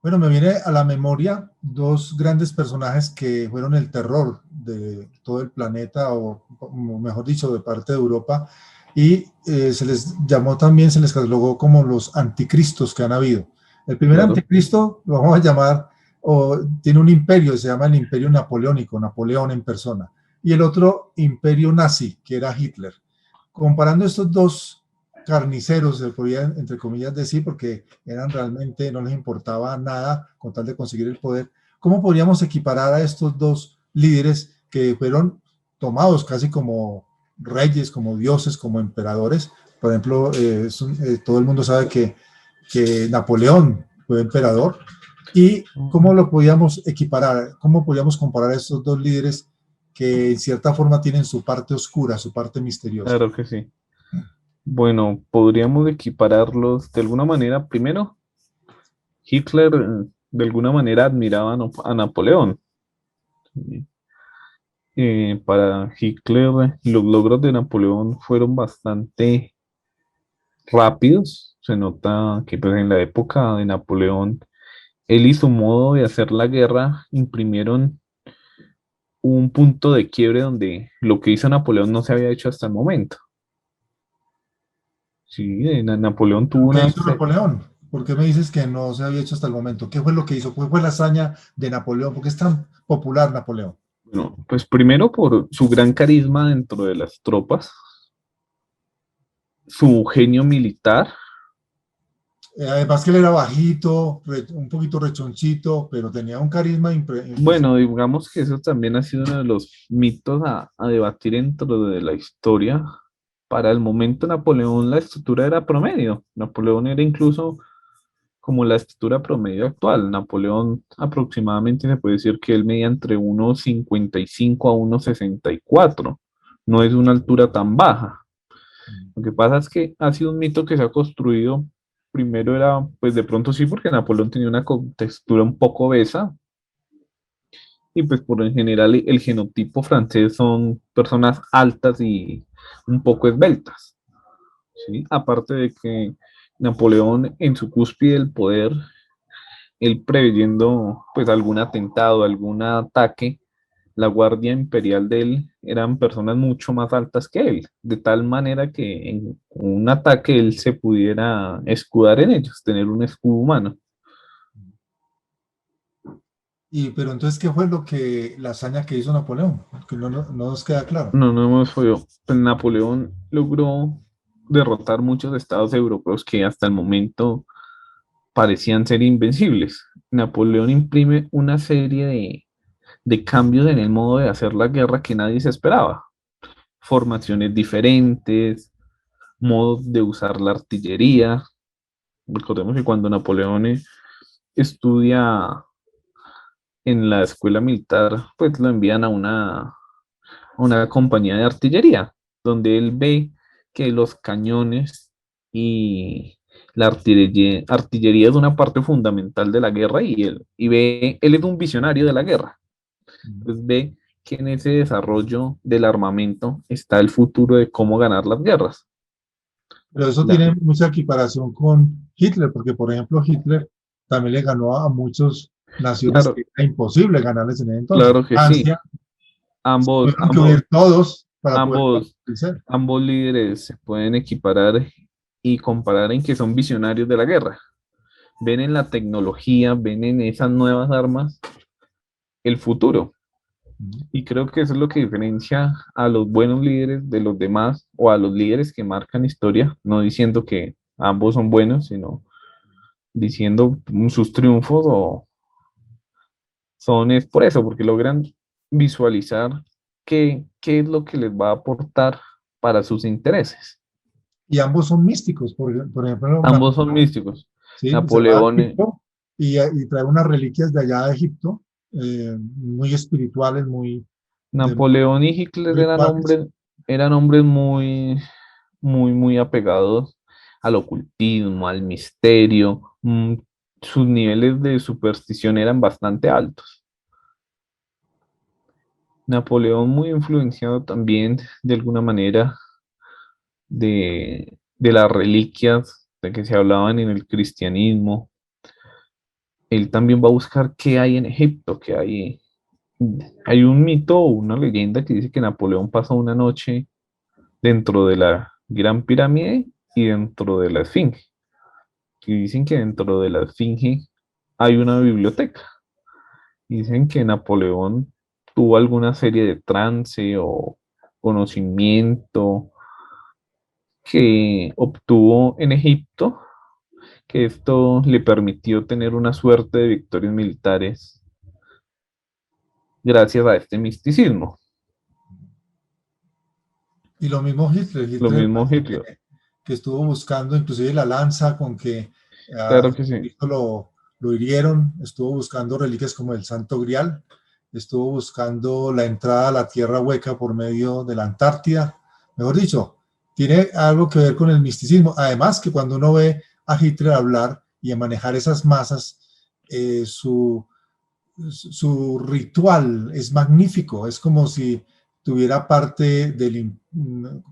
Bueno, me viene a la memoria dos grandes personajes que fueron el terror de todo el planeta, o mejor dicho, de parte de Europa, y se les llamó también, se les catalogó como los anticristos que han habido. El primer Claro. anticristo, lo vamos a llamar, o tiene un imperio, se llama el imperio napoleónico, Napoleón en persona, y el otro imperio nazi, que era Hitler. Comparando estos dos carniceros, se podía entre comillas decir, porque eran realmente, no les importaba nada con tal de conseguir el poder. ¿Cómo podríamos equiparar a estos dos líderes que fueron tomados casi como reyes, como dioses, como emperadores? Por ejemplo, todo el mundo sabe que Napoleón fue emperador. ¿Y cómo lo podíamos equiparar? ¿Cómo podíamos comparar a estos dos líderes que en cierta forma tienen su parte oscura, su parte misteriosa? Claro que sí. Bueno, podríamos equipararlos de alguna manera. Primero, Hitler de alguna manera admiraba a Napoleón. Para Hitler, los logros de Napoleón fueron bastante rápidos. Se nota que pues, en la época de Napoleón, él y su modo de hacer la guerra imprimieron un punto de quiebre donde lo que hizo Napoleón no se había hecho hasta el momento. Sí, Napoleón tuvo ¿Qué una... hizo Napoleón? ¿Por qué me dices que no se había hecho hasta el momento? ¿Qué fue lo que hizo? ¿Cuál fue la hazaña de Napoleón? ¿Por qué es tan popular Napoleón? Bueno, pues primero por su gran carisma dentro de las tropas, su genio militar. Además que él era bajito, un poquito rechoncito, pero tenía un carisma Bueno, impresionante. digamos que eso también ha sido uno de los mitos a debatir dentro de la historia. Para el momento Napoleón la estatura era promedio. Napoleón era incluso como la estatura promedio actual. Napoleón aproximadamente se puede decir que él medía entre 1,55 a 1,64. No es una altura tan baja. Lo que pasa es que ha sido un mito que se ha construido. Primero era, pues de pronto sí, porque Napoleón tenía una contextura un poco obesa, y pues por en general el genotipo francés son personas altas y un poco esbeltas, ¿sí? Aparte de que Napoleón en su cúspide del poder, él preveyendo pues algún atentado, algún ataque, la guardia imperial de él eran personas mucho más altas que él, de tal manera que en un ataque él se pudiera escudar en ellos, tener un escudo humano. Pero entonces, ¿qué fue la hazaña que hizo Napoleón? Que no nos queda claro. No, no hemos podido. Pues Napoleón logró derrotar muchos estados europeos que hasta el momento parecían ser invencibles. Napoleón imprime una serie de cambios en el modo de hacer la guerra que nadie se esperaba. Formaciones diferentes, modos de usar la artillería. Recordemos que cuando Napoleón estudia en la escuela militar, pues lo envían a una compañía de artillería, donde él ve que los cañones y la artillería es una parte fundamental de la guerra, él es un visionario de la guerra. Entonces ve que en ese desarrollo del armamento está el futuro de cómo ganar las guerras. Pero eso La- tiene mucha equiparación con Hitler, porque por ejemplo Hitler también le ganó a muchas naciones claro, que era imposible ganarles en ese entonces. claro que sí. Francia, Ambos, tuvieron que ambos, unir todos para poder ambos, vencer. ambos líderes se pueden equiparar y comparar en que son visionarios de la guerra. Ven en la tecnología, ven en esas nuevas armas el futuro. Y creo que eso es lo que diferencia a los buenos líderes de los demás o a los líderes que marcan historia, no diciendo que ambos son buenos, sino diciendo sus triunfos o son es por eso, porque logran visualizar qué es lo que les va a aportar para sus intereses. Y ambos son místicos, por ejemplo, Ambos son místicos. ¿sí? Se va a Napoleón, Egipto y trae unas reliquias de allá de Egipto, muy espirituales, Napoleón y Hitler rituales. eran hombres muy, muy, muy apegados al ocultismo, al misterio. Sus niveles de superstición eran bastante altos. Napoleón muy influenciado también de alguna manera de las reliquias de que se hablaban en el cristianismo. él también va a buscar qué hay en Egipto, qué hay. Hay un mito o una leyenda que dice que Napoleón pasó una noche dentro de la Gran Pirámide y dentro de la Esfinge. Y dicen que dentro de la Esfinge hay una biblioteca. Dicen que Napoleón tuvo alguna serie de trance o conocimiento que obtuvo en Egipto, que esto le permitió tener una suerte de victorias militares gracias a este misticismo. Y lo mismo Hitler, Lo Hitler mismo parece Hitler. que estuvo buscando inclusive la lanza con que a Claro que sí. Jesucristo lo hirieron, estuvo buscando reliquias como el Santo Grial, estuvo buscando la entrada a la Tierra Hueca por medio de la Antártida. Mejor dicho, tiene algo que ver con el misticismo. Además que cuando uno ve a Hitler hablar y a manejar esas masas, su ritual es magnífico, es como si tuviera parte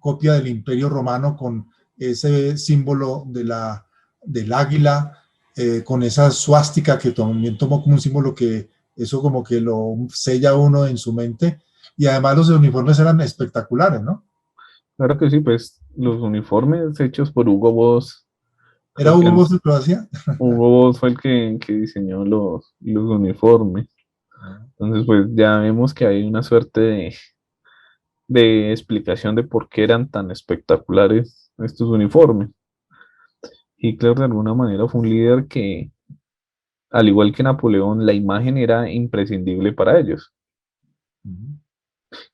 copia del Imperio Romano con ese símbolo del águila, con esa suástica que también tomó como un símbolo que eso como que lo sella uno en su mente, y además los uniformes eran espectaculares, ¿no? Claro que sí, pues los uniformes hechos por Hugo Boss, ¿Era creo que Hugo Boss el que lo hacía? Hugo Boss fue el que diseñó los uniformes. Entonces, pues ya vemos que hay una suerte de explicación de por qué eran tan espectaculares estos uniformes. Hitler de alguna manera fue un líder que, al igual que Napoleón, la imagen era imprescindible para ellos.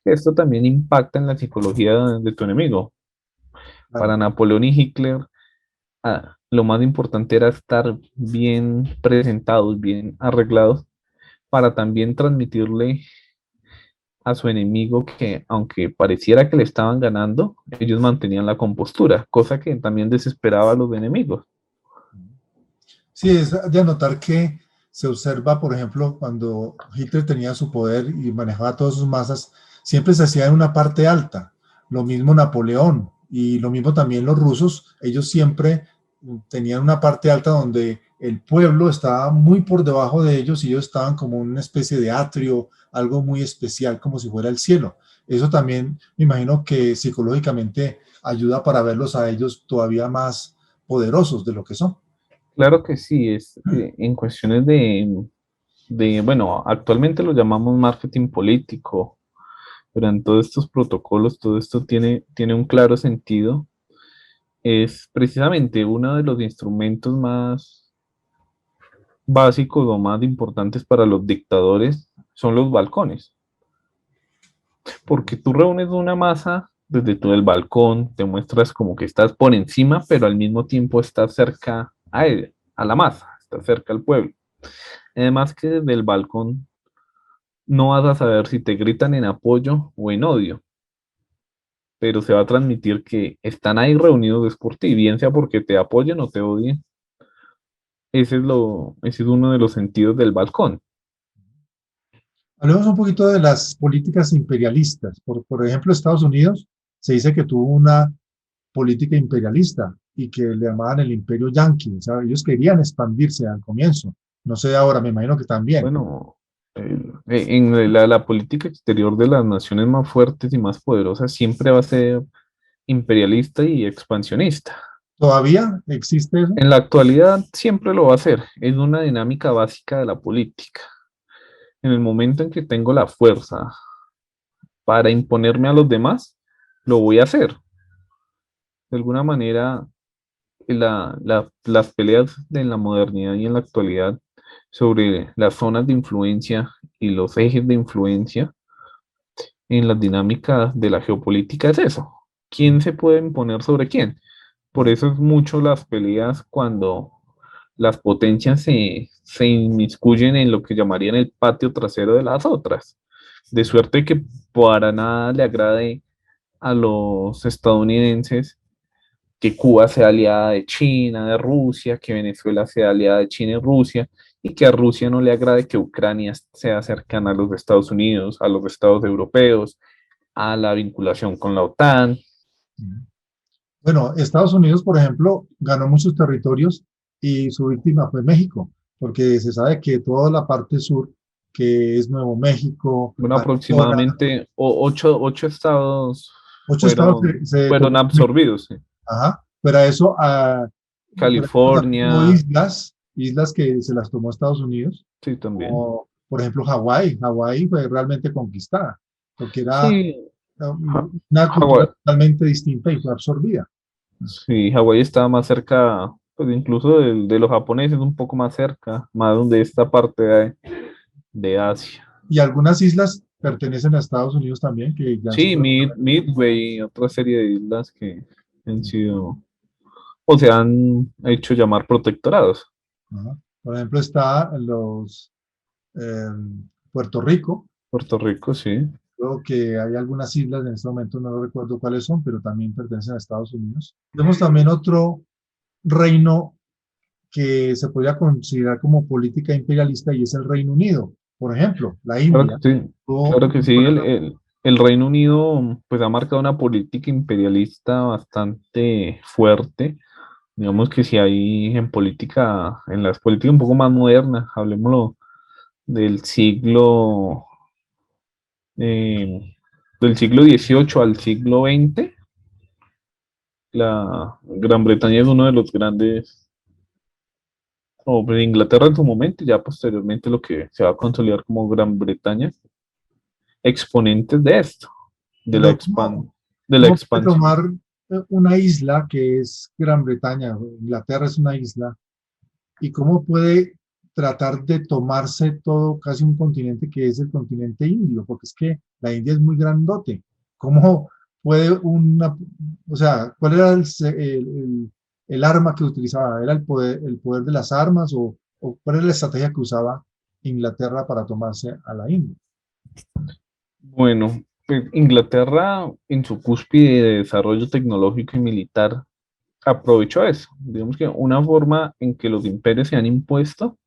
Esto también impacta en la psicología de tu enemigo. Para Claro. Napoleón y Hitler, lo más importante era estar bien presentados, bien arreglados, para también transmitirle a su enemigo que, aunque pareciera que le estaban ganando, ellos mantenían la compostura, cosa que también desesperaba a los enemigos. Sí, es de anotar que se observa, por ejemplo, cuando Hitler tenía su poder y manejaba todas sus masas, siempre se hacía en una parte alta. Lo mismo Napoleón y lo mismo también los rusos, ellos siempre tenían una parte alta donde el pueblo estaba muy por debajo de ellos y ellos estaban como una especie de atrio, algo muy especial, como si fuera el cielo. Eso también me imagino que psicológicamente ayuda para verlos a ellos todavía más poderosos de lo que son. Claro que sí, es en cuestiones bueno, actualmente lo llamamos marketing político, pero en todos estos protocolos, todo esto tiene un claro sentido. Es precisamente uno de los instrumentos más básicos o más importantes para los dictadores son los balcones, porque tú reúnes una masa desde todo el balcón, te muestras como que estás por encima, pero al mismo tiempo estás cerca a él, a la masa, estás cerca al pueblo. Además que desde el balcón no vas a saber si te gritan en apoyo o en odio, pero se va a transmitir que están ahí reunidos es por ti, bien sea porque te apoyen o te odien. Ese es uno de los sentidos del balcón. Hablemos un poquito de las políticas imperialistas. Por ejemplo, Estados Unidos se dice que tuvo una política imperialista y que le llamaban el imperio yanqui. O sea, ellos querían expandirse al comienzo. No sé ahora, me imagino que también. Bueno, en la política exterior de las naciones más fuertes y más poderosas siempre va a ser imperialista y expansionista. ¿Todavía existe eso? En la actualidad siempre lo va a hacer. Es una dinámica básica de la política. En el momento en que tengo la fuerza para imponerme a los demás, lo voy a hacer. De alguna manera, las peleas en la modernidad y en la actualidad sobre las zonas de influencia y los ejes de influencia en las dinámicas de la geopolítica es eso. ¿Quién se puede imponer sobre quién? Por eso es mucho las peleas cuando las potencias se inmiscuyen en lo que llamarían el patio trasero de las otras. De suerte que para nada le agrade a los estadounidenses que Cuba sea aliada de China, de Rusia, que Venezuela sea aliada de China y Rusia, y que a Rusia no le agrade que Ucrania sea cercana a los Estados Unidos, a los estados europeos, a la vinculación con la OTAN. Bueno, Estados Unidos, por ejemplo, ganó muchos territorios y su víctima fue México, porque se sabe que toda la parte sur, que es Nuevo México, Bueno, Arizona, aproximadamente ocho estados 8 estados fueron, se fueron convirtieron. absorbidos. Sí. Ajá. Fuera de eso, fuera de eso también hubo California, islas que se las tomó Estados Unidos, sí, también. como por ejemplo Hawái. Hawái fue realmente conquistada, porque era Sí, una cultura Hawái, totalmente distinta y fue absorbida. sí, Hawái estaba más cerca, pues incluso de los japoneses, un poco más cerca, más donde esta parte de Asia. Y algunas islas pertenecen a Estados Unidos también, que ya han Sí, sido. Midway y otra serie de islas que han sido o se han hecho llamar protectorados. Ajá. Por ejemplo, está Puerto Rico. Puerto Rico, sí. Creo que hay algunas islas, en este momento no recuerdo cuáles son, pero también pertenecen a Estados Unidos. Tenemos también otro reino que se podría considerar como política imperialista y es el Reino Unido. Por ejemplo, la Claro India que sí. tuvo Claro que un sí. problema. El Reino Unido pues ha marcado una política imperialista bastante fuerte. Digamos que si hay en política, en las políticas un poco más modernas, hablemoslo del eh, del siglo XVIII al siglo XX, la Gran Bretaña es uno de los grandes, o pues, Inglaterra en su momento, y ya posteriormente lo que se va a consolidar como Gran Bretaña, exponentes de esto, de la Pero expan de la ¿cómo puede expansión. tomar una isla que es Gran Bretaña? Inglaterra es una isla. ¿Y cómo puede tratar de tomarse todo, casi un continente que es el continente indio? Porque es que la India es muy grandote. ¿Cómo puede o sea, cuál era el arma que utilizaba? ¿Era el poder de las armas o cuál era la estrategia que usaba Inglaterra para tomarse a la India? Bueno, pues Inglaterra en su cúspide de desarrollo tecnológico y militar aprovechó eso. Digamos que una forma en que los imperios se han impuesto,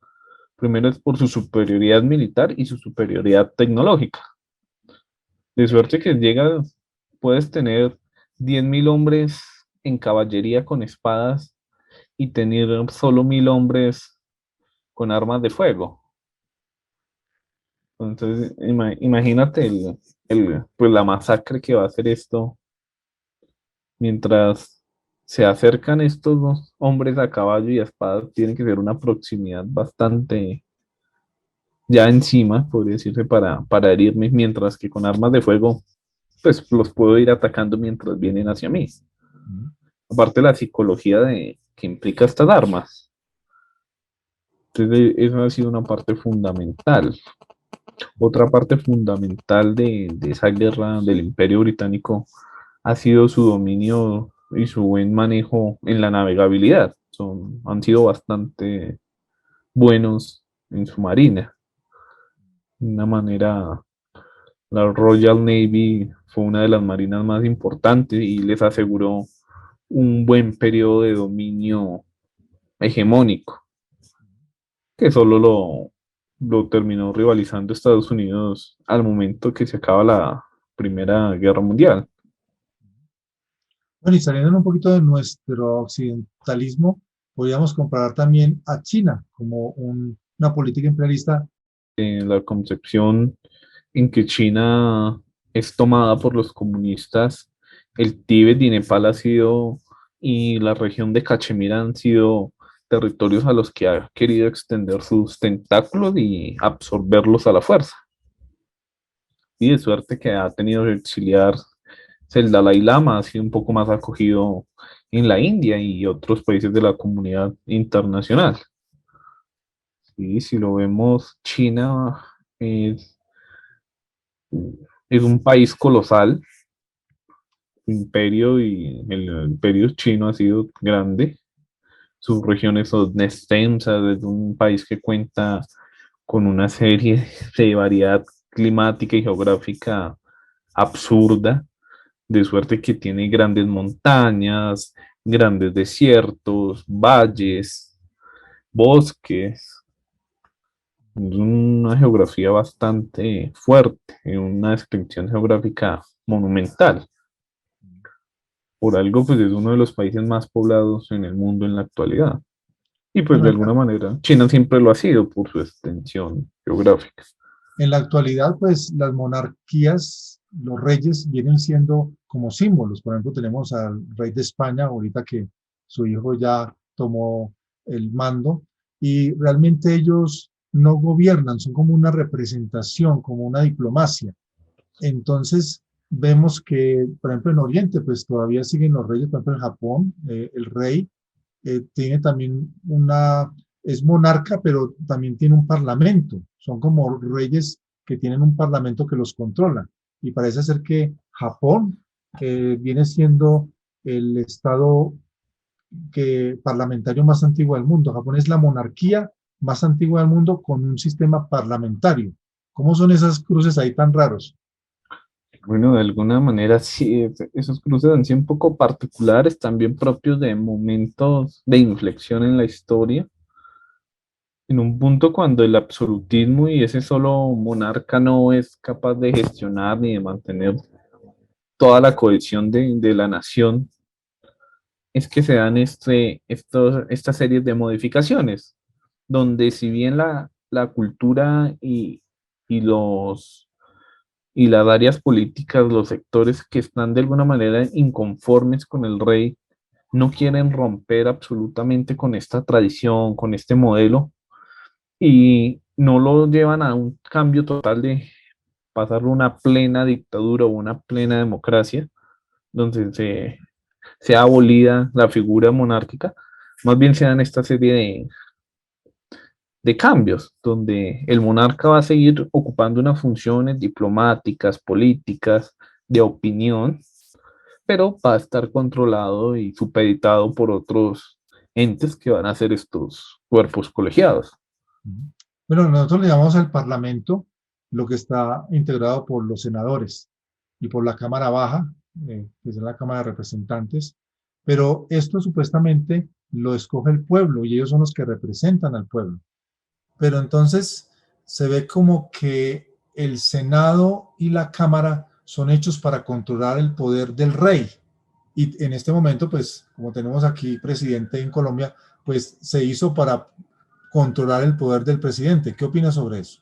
primero es por su superioridad militar y su superioridad tecnológica. De suerte que puedes tener 10.000 hombres en caballería con espadas y tener solo 1.000 hombres con armas de fuego. Entonces, imagínate pues la masacre que va a hacer esto mientras se acercan estos dos hombres a caballo y a espada. Tiene que ser una proximidad bastante ya encima, podría decirse, para herirme, mientras que con armas de fuego, pues los puedo ir atacando mientras vienen hacia mí. Aparte la psicología que implica estas armas. Entonces, eso ha sido una parte fundamental. Otra parte fundamental de esa guerra del Imperio Británico ha sido su dominio y su buen manejo en la navegabilidad. Han sido bastante buenos en su marina. De una manera, la Royal Navy fue una de las marinas más importantes y les aseguró un buen periodo de dominio hegemónico, que solo lo terminó rivalizando Estados Unidos al momento que se acaba la Primera Guerra Mundial. Bueno, y saliendo un poquito de nuestro occidentalismo, podríamos comparar también a China como una política imperialista. La concepción en que China es tomada por los comunistas, el Tíbet y Nepal y la región de Cachemira han sido territorios a los que ha querido extender sus tentáculos y absorberlos a la fuerza. Y de suerte que ha tenido que exiliar el Dalai Lama, ha sido un poco más acogido en la India y otros países de la comunidad internacional. Y si lo vemos, China es, es un país colosal, su imperio y el imperio chino ha sido grande, sus regiones son extensas, es un país que cuenta con una serie de variedad climática y geográfica absurda, de suerte que tiene grandes montañas, grandes desiertos, valles, bosques, es una geografía bastante fuerte, una extensión geográfica monumental. Por algo, pues es uno de los países más poblados en el mundo en la actualidad. Y pues Bueno, de alguna manera, China siempre lo ha sido por su extensión geográfica. en la actualidad, pues las monarquías, los reyes vienen siendo como símbolos. Por ejemplo, tenemos al rey de España, ahorita que su hijo ya tomó el mando, y realmente ellos no gobiernan, son como una representación, como una diplomacia. Entonces, vemos que, por ejemplo, en Oriente, pues todavía siguen los reyes, por ejemplo, en Japón, el rey tiene también es monarca, pero también tiene un parlamento. Son como reyes que tienen un parlamento que los controla. Y parece ser que Japón, que viene siendo el estado parlamentario más antiguo del mundo. Japón es la monarquía más antigua del mundo con un sistema parlamentario. ¿Cómo son esas cruces ahí tan raros? Bueno, de alguna manera sí, esos cruces han sido un poco particulares, también propios de momentos de inflexión en la historia, en un punto cuando el absolutismo y ese solo monarca no es capaz de gestionar ni de mantener toda la cohesión de la nación, es que se dan estas series de modificaciones, donde si bien la cultura y los y las áreas políticas, los sectores que están de alguna manera inconformes con el rey, no quieren romper absolutamente con esta tradición, con este modelo, y no lo llevan a un cambio total de pasarlo a una plena dictadura o una plena democracia, donde sea abolida la figura monárquica, más bien se dan esta serie de cambios, donde el monarca va a seguir ocupando unas funciones diplomáticas, políticas, de opinión, pero va a estar controlado y supeditado por otros entes que van a ser estos cuerpos colegiados. Bueno, nosotros le llamamos al Parlamento lo que está integrado por los senadores y por la Cámara Baja, que es la Cámara de Representantes, pero esto supuestamente lo escoge el pueblo y ellos son los que representan al pueblo. Pero entonces se ve como que el Senado y la Cámara son hechos para controlar el poder del rey. Y en este momento, pues, como tenemos aquí presidente en Colombia, pues se hizo para controlar el poder del presidente. ¿Qué opinas sobre eso?